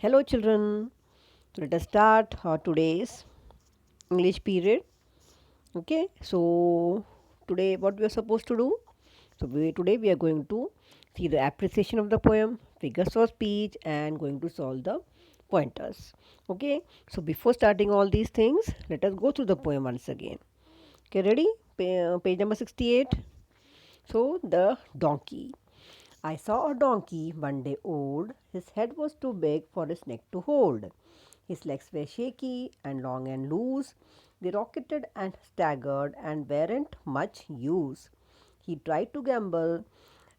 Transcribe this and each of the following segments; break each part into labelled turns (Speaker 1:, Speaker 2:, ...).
Speaker 1: Hello, children. So let us start our today's English period. Okay, so today what we are supposed to do? Today we are going to see the appreciation of the poem, figures of speech, and going to solve the pointers. Okay, so before starting all these things, let us go through the poem once again. Okay, ready? Page number 68. So, the donkey. I saw a donkey one day old. His head was too big for his neck to hold. His legs were shaky and long and loose. They rocketed and staggered and weren't much use. He tried to gambol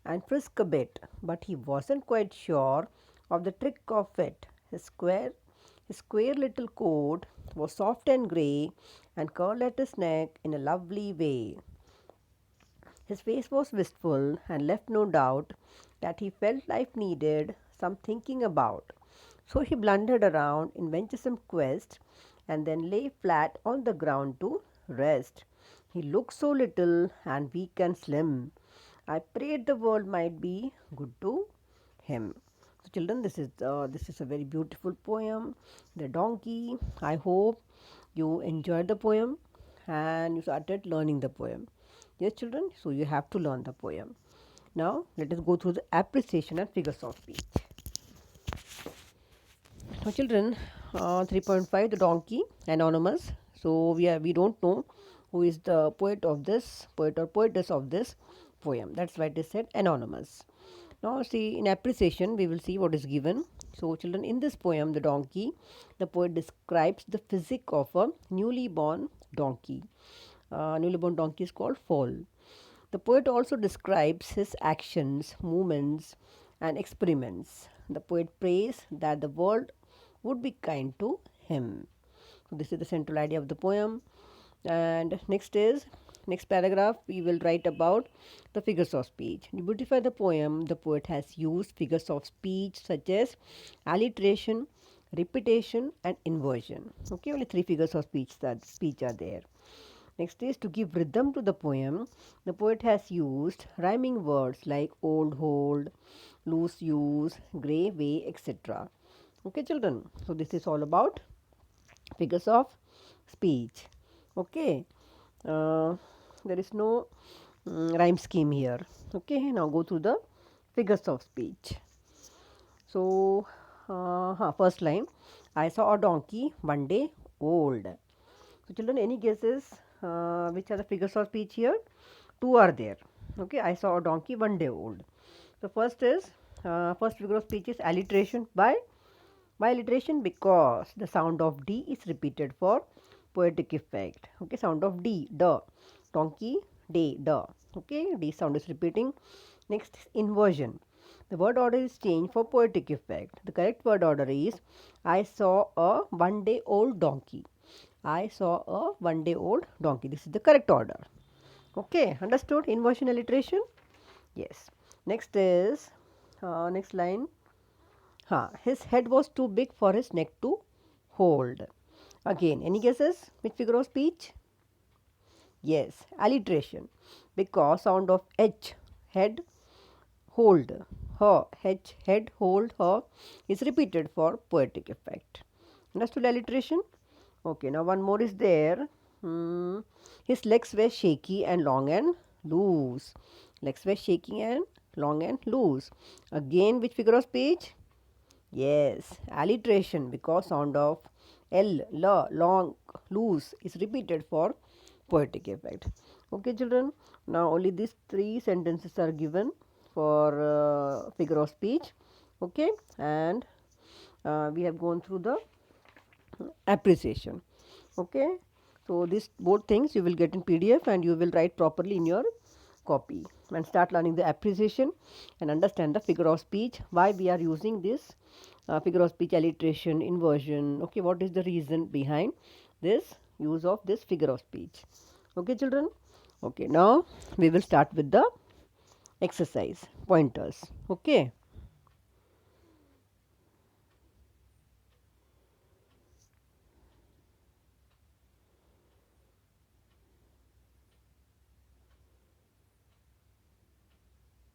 Speaker 1: and frisk a bit, but he wasn't quite sure of the trick of it. His square little coat was soft and grey and curled at his neck in a lovely way. His face was wistful and left no doubt that he felt life needed some thinking about. So he blundered around in venturesome quest and then lay flat on the ground to rest. He looked so little and weak and slim. I prayed the world might be good to him. So, children, this is a very beautiful poem. The donkey. I hope you enjoyed the poem and you started learning the poem. Yes, children. So you have to learn the poem. Now let us go through the appreciation and figures of speech. Now, children, 3.5 the donkey anonymous. So we don't know who is the poet or poetess of this poem. That's why it is said anonymous. Now, see, in appreciation, we will see what is given. So, children, in this poem, The Donkey, the poet describes the physique of a newly born donkey. Newly born donkey is called foal. The poet also describes his actions, movements, and experiments. The poet prays that the world would be kind to him. So, this is the central idea of the poem. And next paragraph we will write about the figures of speech. To beautify the poem, the poet has used figures of speech such as alliteration, repetition, and inversion. Okay, only three figures of speech are there. Next is to give rhythm to the poem. The poet has used rhyming words like old hold, loose use, grey way, etc. Okay, children. So this is all about figures of speech. Okay, uh, there is no rhyme scheme here. Okay, now go through the figures of speech. So, first line, I saw a donkey one day old. So, children, any guesses which are the figures of speech here? Two are there. Okay, I saw a donkey one day old. So, first figure of speech is alliteration by alliteration because the sound of D is repeated for poetic effect. Okay, sound of D, the, donkey, day, the. Okay, D sound is repeating. Next is inversion. The word order is changed for poetic effect. The correct word order is I saw a one day old donkey. I saw a one day old donkey. This is the correct order. Okay, understood? Inversion alliteration? Yes. Next line. His head was too big for his neck to hold. Again, any guesses? Which figure of speech? Yes, alliteration. Because sound of H, head, hold, her, H, head, hold, her is repeated for poetic effect. Understood alliteration? Okay, now one more is there. Hmm. His legs were shaky and long and loose. Legs were shaky and long and loose. Again, which figure of speech? Yes, alliteration because sound of long, loose is repeated for poetic effect. Okay, children. Now only these three sentences are given for figure of speech. Okay, and we have gone through the appreciation. Okay, so these both things you will get in PDF and you will write properly in your copy and start learning the appreciation and understand the figure of speech, why we are using this figure of speech, alliteration, inversion. Okay, what is the reason behind this use of this figure of speech? Okay, children. Okay, now we will start with the exercise pointers. Okay.